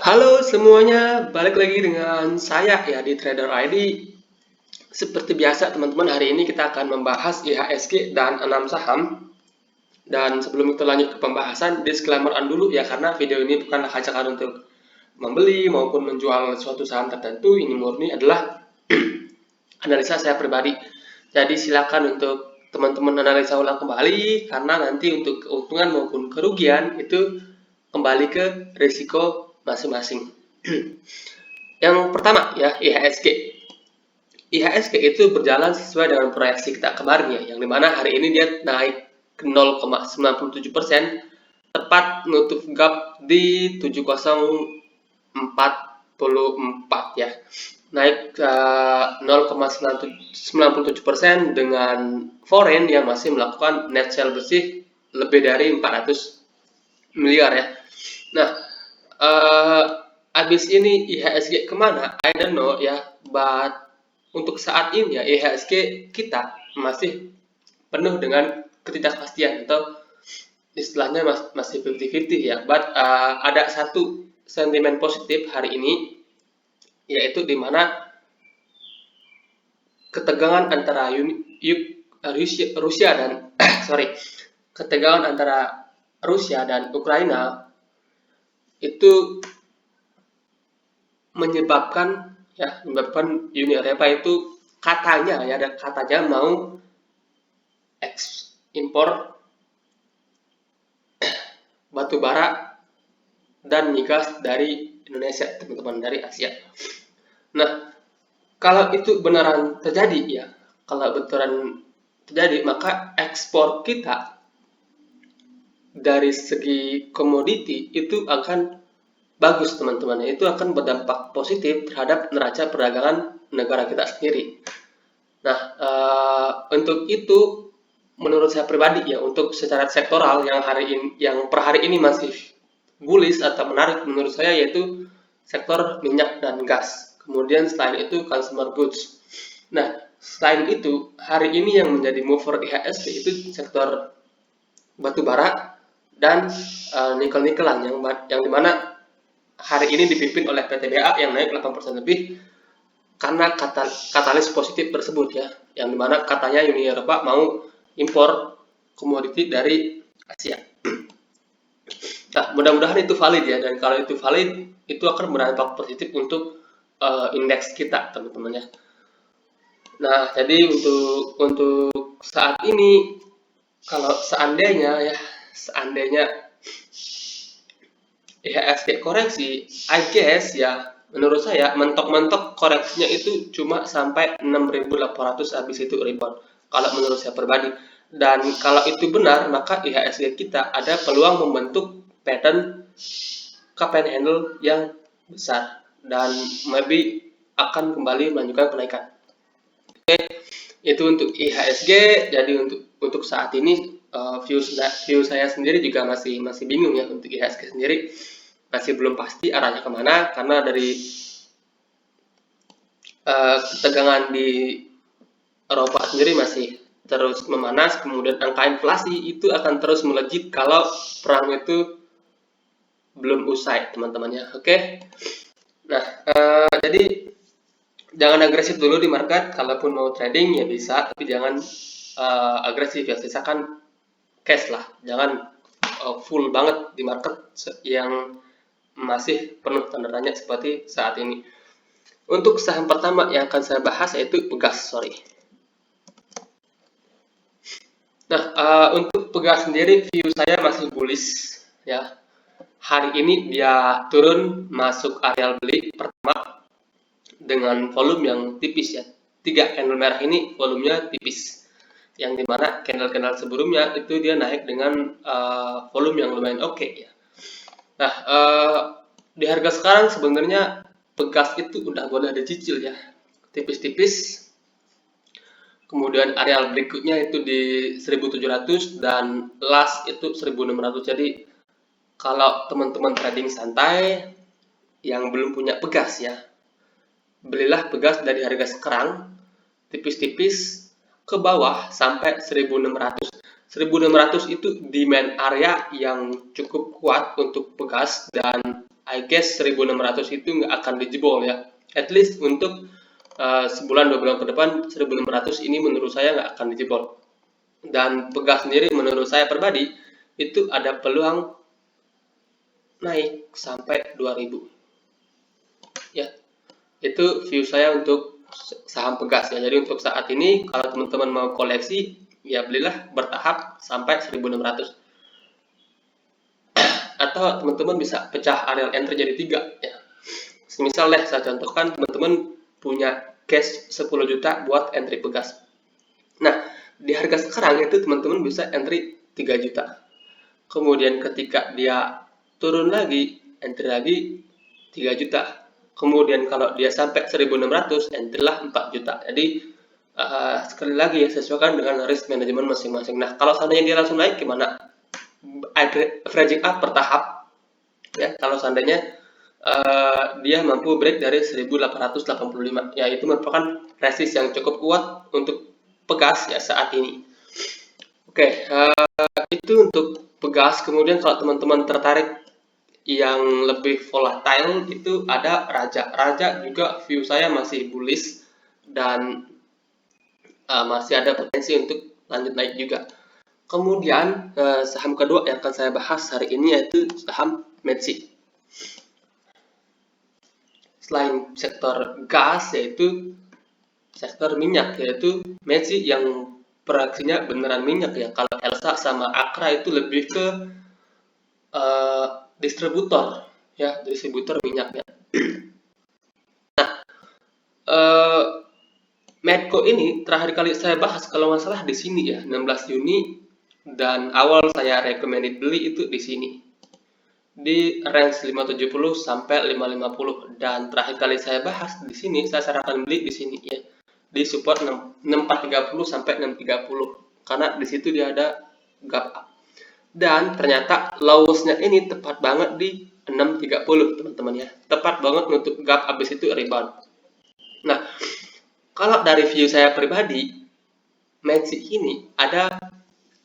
Halo semuanya, balik lagi dengan saya ya di Trader ID. Seperti biasa teman-teman, hari ini kita akan membahas IHSG dan 6 saham. Dan sebelum kita lanjut ke pembahasan, disclaimer dulu ya, karena video ini bukanlah ajakan untuk membeli maupun menjual suatu saham tertentu. Ini murni adalah analisa saya pribadi. Jadi silakan untuk teman-teman analisa ulang kembali, karena nanti untuk keuntungan maupun kerugian itu kembali ke risiko masing-masing. Yang pertama ya, IHSG. IHSG itu berjalan sesuai dengan proyeksi kita kemarin ya, yang dimana hari ini dia naik ke 0,97%, tepat nutup gap di 7044 ya. Naik ke 0,97% dengan foreign yang masih melakukan net sell bersih lebih dari 400 miliar ya. Nah, abis ini IHSG kemana? I don't know ya, but untuk saat ini ya IHSG kita masih penuh dengan ketidakpastian, atau istilahnya masih 50-50 ya. But ada satu sentimen positif hari ini, yaitu di mana ketegangan antara Rusia dan ketegangan antara Rusia dan Ukraina itu menyebabkan Uni Eropa itu katanya mau impor batu bara dan migas dari Indonesia, teman-teman, dari Asia. Nah, kalau itu beneran terjadi ya, maka ekspor kita dari segi komoditi itu akan bagus, teman-teman. Itu akan berdampak positif terhadap neraca perdagangan negara kita sendiri. Nah, untuk itu menurut saya pribadi ya, untuk secara sektoral yang per hari ini masih bullish atau menarik menurut saya, yaitu sektor minyak dan gas. Kemudian selain itu consumer goods. Nah, selain itu hari ini yang menjadi mover IHSG itu sektor batu bara dan nikel-nikelan, yang dimana hari ini dipimpin oleh PTBA yang naik 8% lebih karena katalis positif tersebut ya, yang dimana katanya Uni Eropa mau impor komoditi dari Asia. Nah, mudah-mudahan itu valid ya, dan kalau itu valid, itu akan berdampak positif untuk indeks kita, teman-teman ya. Nah, jadi untuk saat ini, kalau seandainya IHSG koreksi, I guess ya, menurut saya mentok-mentok koreksinya itu cuma sampai 6.800, habis itu rebound. Kalau menurut saya pribadi. Dan kalau itu benar, maka IHSG kita ada peluang membentuk pattern cup and handle yang besar dan maybe akan kembali melanjutkan kenaikan. Oke, itu untuk IHSG. Jadi untuk saat ini view saya sendiri juga masih bingung ya untuk IHSG sendiri, masih belum pasti arahnya kemana, karena dari ketegangan di Eropa sendiri masih terus memanas. Kemudian angka inflasi itu akan terus melejit kalau perang itu belum usai, teman-temannya. Oke. Nah, jadi jangan agresif dulu di market. Kalaupun mau trading ya bisa, tapi jangan agresif ya. Sisakan cash lah, jangan full banget di market yang masih penuh tanda tanya seperti saat ini. Untuk saham pertama yang akan saya bahas yaitu Pegas. Nah, untuk Pegas sendiri view saya masih bullish ya. Hari ini dia turun masuk areal beli pertama dengan volume yang tipis ya. 3 candle merah ini volumenya tipis, yang dimana candle-candle sebelumnya itu dia naik dengan volume yang lumayan oke ya. Nah, di harga sekarang sebenarnya Pegas itu udah boleh dicicil ya, tipis-tipis. Kemudian areal berikutnya itu di 1700 dan last itu 1600. Jadi kalau teman-teman trading santai yang belum punya Pegas ya, belilah Pegas dari harga sekarang tipis-tipis ke bawah sampai 1600. 1600 itu demand area yang cukup kuat untuk pegas, dan I guess 1600 itu nggak akan dijebol ya. At least untuk sebulan 2 bulan ke depan 1600 ini menurut saya nggak akan dijebol. Dan pegas sendiri menurut saya pribadi itu ada peluang naik sampai 2000 ya. Itu view saya untuk saham pegas ya. Jadi untuk saat ini kalau teman-teman mau koleksi ya belilah bertahap sampai 1600. Atau teman-teman bisa pecah area entry jadi 3 ya. Misal deh saya contohkan, teman-teman punya cash 10 juta buat entry pegas. Nah, di harga sekarang itu teman-teman bisa entry 3 juta. Kemudian ketika dia turun lagi, entry lagi 3 juta. Kemudian kalau dia sampai 1600, entry lah 4 juta. Jadi sekali lagi ya, sesuaikan dengan risk management masing-masing. Nah, kalau seandainya dia langsung naik gimana? Averaging up bertahap ya. Kalau seandainya dia mampu break dari 1885, ya itu merupakan resist yang cukup kuat untuk pegas ya saat ini. Oke, itu untuk pegas. Kemudian kalau teman-teman tertarik yang lebih volatile itu ada Raja. Raja juga view saya masih bullish dan masih ada potensi untuk lanjut naik juga. Kemudian saham kedua yang akan saya bahas hari ini yaitu saham Metsi. Selain sektor gas yaitu sektor minyak, yaitu Metsi yang produksinya beneran minyak ya. Kalau Elsa sama Akra itu lebih ke distributor ya, distributor minyaknya. Nah, Medco ini terakhir kali saya bahas kalau nggak salah di sini ya, 16 Juni, dan awal saya recommended beli itu di sini di range 570 sampai 550, dan terakhir kali saya bahas di sini saya sarankan beli di sini ya, di support 6430 sampai 630 karena di situ dia ada gap up. Dan ternyata lowest-nya ini tepat banget di 630 teman-teman ya. Tepat banget untuk gap habis itu rebound. Nah, kalau dari view saya pribadi, Metsi ini ada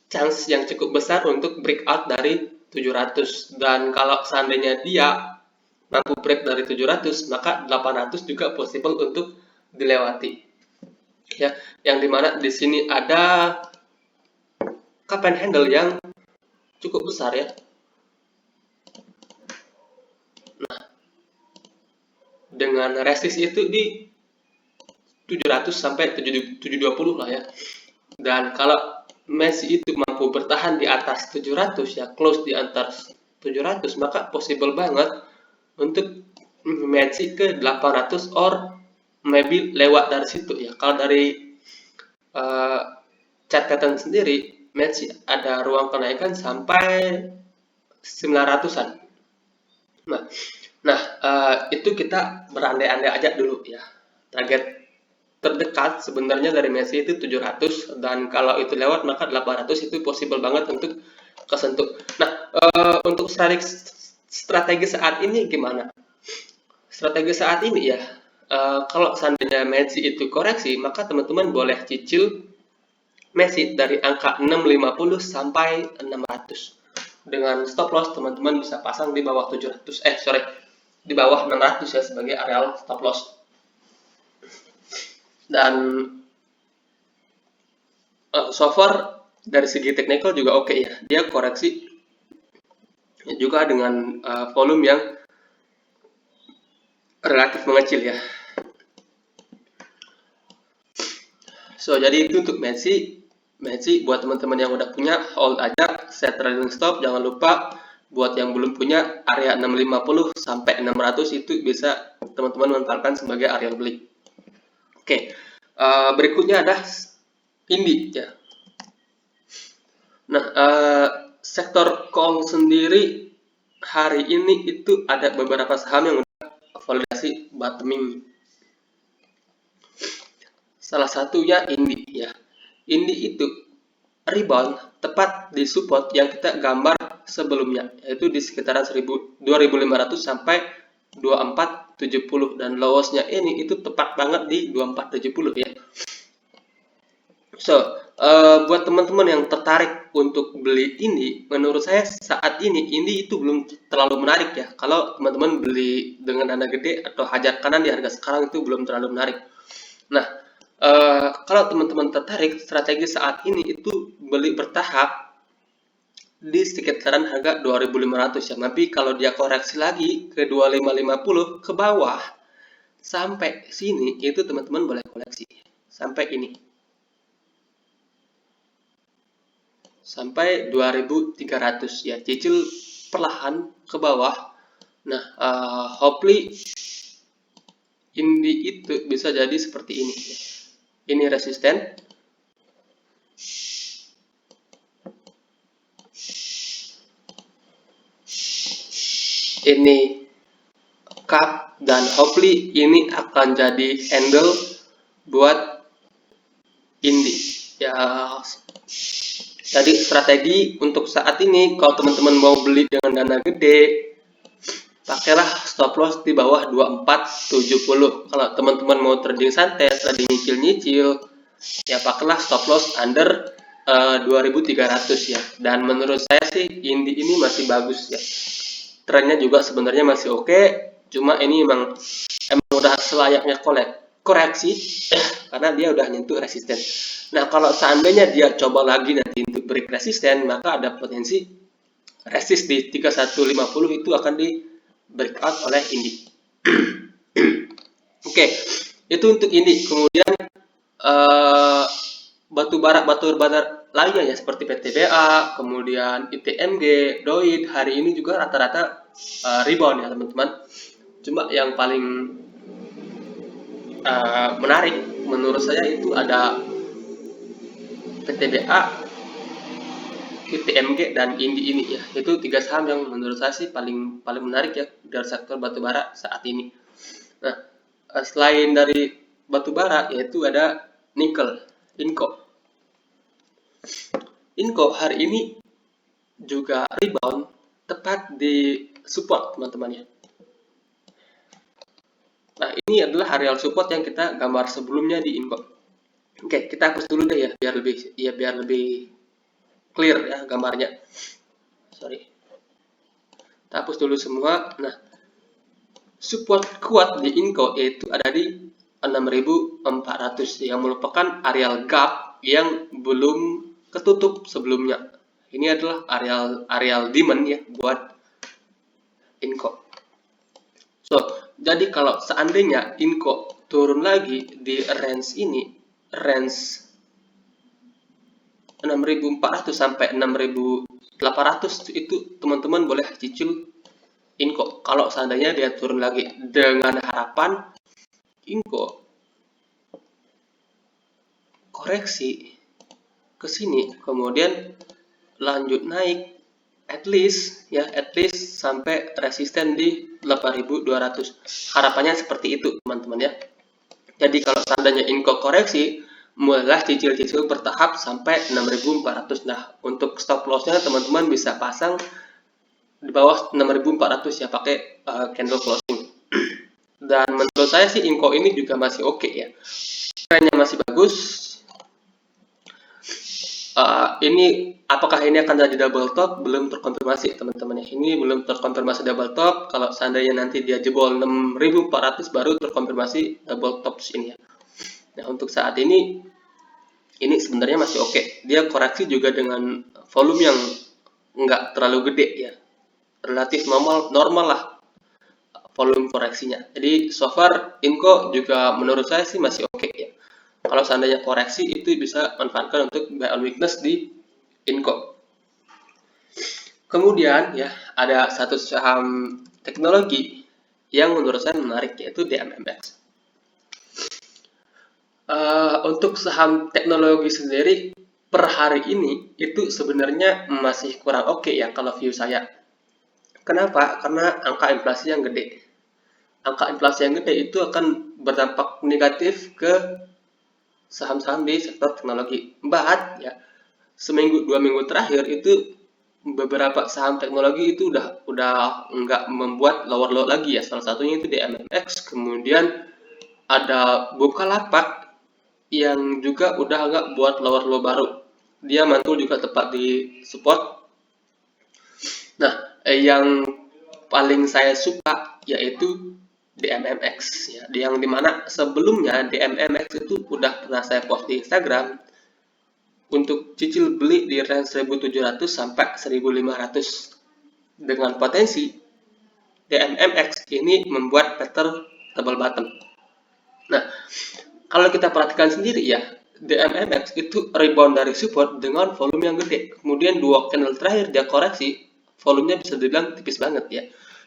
chance yang cukup besar untuk breakout dari 700, dan kalau seandainya dia mampu break dari 700, maka 800 juga possible untuk dilewati. Ya, yang dimana di sini ada cup and handle yang cukup besar ya. Nah, dengan resist itu di 700 sampai 720 lah ya. Dan kalau Messi itu mampu bertahan di atas 700 ya, close di atas 700, maka possible banget untuk Messi ke 800 or maybe lewat dari situ ya. Kalau dari catatan sendiri, Messi ada ruang kenaikan sampai 900-an. Nah, itu kita berandai-andai aja dulu ya. Target terdekat sebenarnya dari Messi itu 700, dan kalau itu lewat maka 800 itu possible banget untuk kesentuh. Nah, untuk strategi saat ini gimana? Strategi saat ini ya, kalau seandainya Messi itu koreksi, maka teman-teman boleh cicil Messi dari angka 650 sampai 600. Dengan stop loss teman-teman bisa pasang di bawah 700, di bawah 600 ya sebagai areal stop loss. Dan so far dari segi teknikal juga oke ya, dia koreksi juga dengan volume yang relatif mengecil ya. So jadi itu untuk Messi buat teman-teman yang udah punya, hold aja, set trailing stop, jangan lupa. Buat yang belum punya, area 650 sampai 600 itu bisa teman-teman manfaatkan sebagai area beli. Oke, berikutnya ada Indi ya. Nah, sektor coal sendiri hari ini itu ada beberapa saham yang udah validasi bottoming. Salah satunya Indi ya. Indi itu rebound tepat di support yang kita gambar sebelumnya, yaitu di sekitaran 2500 sampai 2470, dan lowest-nya ini itu tepat banget di 2470 ya. So, buat teman-teman yang tertarik untuk beli ini, menurut saya saat ini itu belum terlalu menarik ya. Kalau teman-teman beli dengan dana gede atau hajar kanan di harga sekarang itu belum terlalu menarik. Nah, kalau teman-teman tertarik, strategi saat ini itu beli bertahap di sekitaran harga 2.500 ya. Tapi kalau dia koreksi lagi ke 2550 ke bawah sampai sini itu teman-teman boleh koleksi sampai ini. Sampai 2.300 ya, cicil perlahan ke bawah. Nah, hopefully ini itu bisa jadi seperti ini. Ini resisten, ini cup, dan hopefully ini akan jadi handle buat ini ya. Jadi strategi untuk saat ini, kalau teman-teman mau beli dengan dana gede, pakailah stop loss di bawah 2470. Kalau teman-teman mau trading santai, trading nyicil-nyicil, ya pakailah stop loss under 2300 ya. Dan menurut saya sih ini masih bagus ya. Trennya juga sebenarnya masih oke, cuma ini emang udah selayaknya koreksi karena dia udah nyentuh resisten. Nah, kalau seandainya dia coba lagi nanti untuk break resisten, maka ada potensi resist di 3150 itu akan di breakout oleh ini. Oke, itu untuk ini. Kemudian batu bara lainnya ya seperti PTBA, kemudian ITMG, DOID hari ini juga rata-rata rebound ya teman-teman. Cuma yang paling menarik menurut saya itu ada PTBA, ITMG, dan ini ya. Itu 3 saham yang menurut saya sih paling menarik ya dari sektor batubara saat ini. Nah, selain dari batubara yaitu ada nikel, Inco. Inco hari ini juga rebound tepat di support teman-teman ya. Nah, ini adalah area support yang kita gambar sebelumnya di Inco. Oke, kita hapus dulu deh ya biar lebih clear ya gambarnya. Sorry. Kita hapus dulu semua. Nah, support kuat di Inco yaitu ada di 6.400 yang merupakan area gap yang belum ketutup sebelumnya. Ini adalah area demand ya buat Inco. So, jadi kalau seandainya Inco turun lagi di range ini, range 6.400 sampai 6.800 itu teman-teman boleh cicil Inco. Kalau seandainya dia turun lagi, dengan harapan Inco koreksi ke sini, kemudian lanjut naik at least sampai resisten di 8.200. Harapannya seperti itu teman-teman ya. Jadi kalau seandainya Inco koreksi, mulailah cicil-cicil bertahap sampai 6.400. Nah, untuk stop lossnya teman-teman bisa pasang di bawah 6.400 ya, pakai candle closing. Dan menurut saya sih Inco ini juga masih oke ya. Trennya masih bagus. Ini apakah ini akan jadi double top? Belum terkonfirmasi teman-teman ya. Ini belum terkonfirmasi double top. Kalau seandainya nanti dia jebol 6.400 baru terkonfirmasi double tops ini ya. Nah, untuk saat ini sebenarnya masih oke. Dia koreksi juga dengan volume yang nggak terlalu gede ya. Relatif normal lah volume koreksinya. Jadi so far Inco juga menurut saya sih masih oke ya. Kalau seandainya koreksi itu bisa manfaatkan untuk buy on weakness di Inco. Kemudian ya ada satu saham teknologi yang menurut saya menarik yaitu DMMX. Untuk saham teknologi sendiri per hari ini itu sebenarnya masih kurang oke ya kalau view saya. Kenapa? Karena angka inflasi yang gede. Angka inflasi yang gede itu akan berdampak negatif ke saham-saham di sektor teknologi. But ya seminggu 2 minggu terakhir itu beberapa saham teknologi itu udah nggak membuat lower low lagi ya. Salah satunya itu DMMX, kemudian ada Bukalapak, yang juga udah agak buat lower low baru. Dia mantul juga tepat di support. Nah, yang paling saya suka yaitu DMMX ya, yang dimana sebelumnya DMMX itu udah pernah saya post di Instagram untuk cicil beli di range 1700 sampai 1500 dengan potensi DMMX ini membuat pattern double bottom. Nah, kalau kita perhatikan sendiri ya, DMMX itu rebound dari support dengan volume yang gede. Kemudian dua candle terakhir dia koreksi, volumenya bisa dibilang tipis banget ya.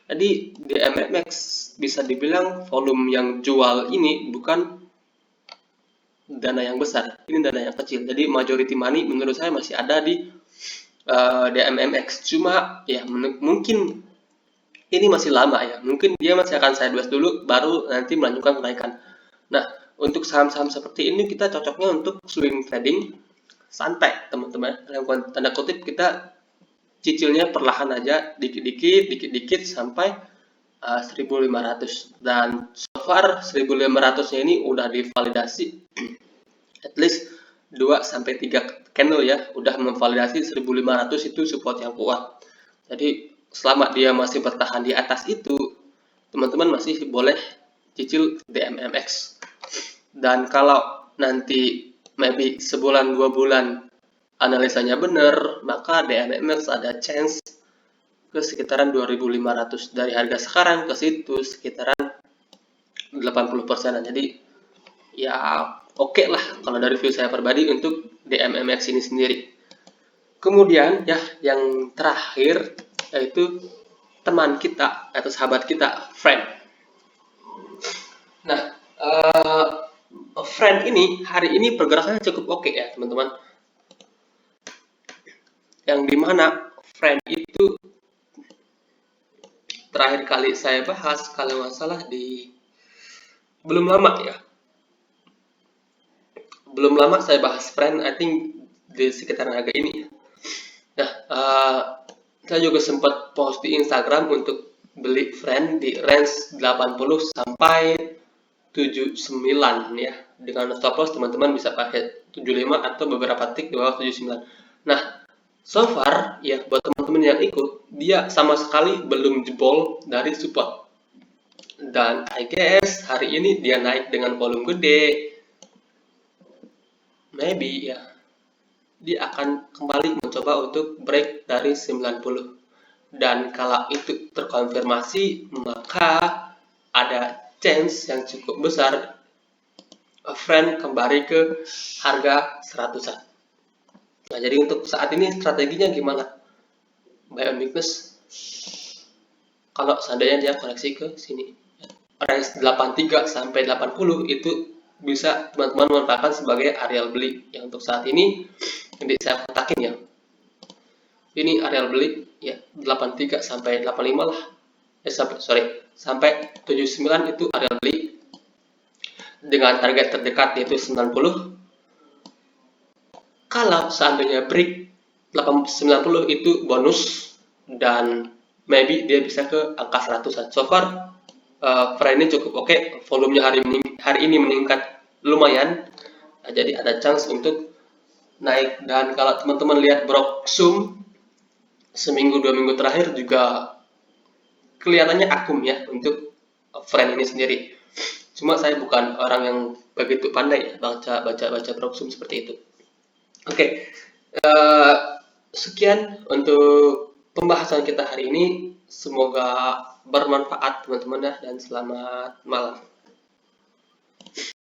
Jadi DMMX bisa dibilang volume yang jual ini bukan dana yang besar, ini dana yang kecil. Jadi majority money menurut saya masih ada di DMMX. Cuma ya mungkin ini masih lama ya. Mungkin dia masih akan sideways dulu, baru nanti melanjutkan kenaikan. Nah, untuk saham-saham seperti ini kita cocoknya untuk swing trading santai, teman-teman. Dalam tanda kutip kita cicilnya perlahan aja, dikit-dikit sampai 1.500. Dan so far 1.500-nya ini udah divalidasi at least 2 sampai 3 candle ya, udah memvalidasi 1.500 itu support yang kuat. Jadi selama dia masih bertahan di atas itu, teman-teman masih boleh cicil DMMX. Dan kalau nanti maybe sebulan 2 bulan analisanya benar, maka DMMX ada chance ke sekitaran 2.500 dari harga sekarang ke situ sekitaran 80%. Jadi ya oke lah kalau dari view saya pribadi untuk DMMX ini sendiri. Kemudian ya yang terakhir yaitu teman kita atau sahabat kita, friend. Nah, friend ini hari ini pergerakannya cukup oke ya teman-teman. Yang dimana friend itu terakhir kali saya bahas kalau nggak salah di belum lama saya bahas friend, I think di sekitaran harga ini. Nah, saya juga sempat post di Instagram untuk beli friend di range 80 sampai 79 ya. Dengan stop loss teman-teman bisa pakai 75 atau beberapa tick di bawah 79. Nah, so far ya buat teman-teman yang ikut, dia sama sekali belum jebol dari support. Dan I guess hari ini dia naik dengan volume gede. Maybe ya dia akan kembali mencoba untuk break dari 90. Dan kalau itu terkonfirmasi, maka ada chance yang cukup besar friend kembali ke harga 100-an. Nah, jadi untuk saat ini strateginya gimana? Buy on weakness. Kalau seandainya dia koreksi ke sini, range 83 sampai 80 itu bisa teman-teman manfaatkan sebagai area beli. Yang untuk saat ini nanti saya kotakin ya. Ini area beli ya 83 sampai 85 lah. Sampai 79 itu area beli dengan target terdekat yaitu 90. Kalau seandainya break 90 itu bonus dan maybe dia bisa ke angka 100-an. So far friend ini cukup oke, volumenya hari ini meningkat lumayan. Nah, jadi ada chance untuk naik. Dan kalau teman-teman lihat Broksum seminggu 2 minggu terakhir juga kelihatannya akum ya untuk friend ini sendiri. Cuma saya bukan orang yang begitu pandai ya baca Broksum seperti itu. Oke, sekian untuk pembahasan kita hari ini. Semoga bermanfaat teman-teman ya, dan selamat malam.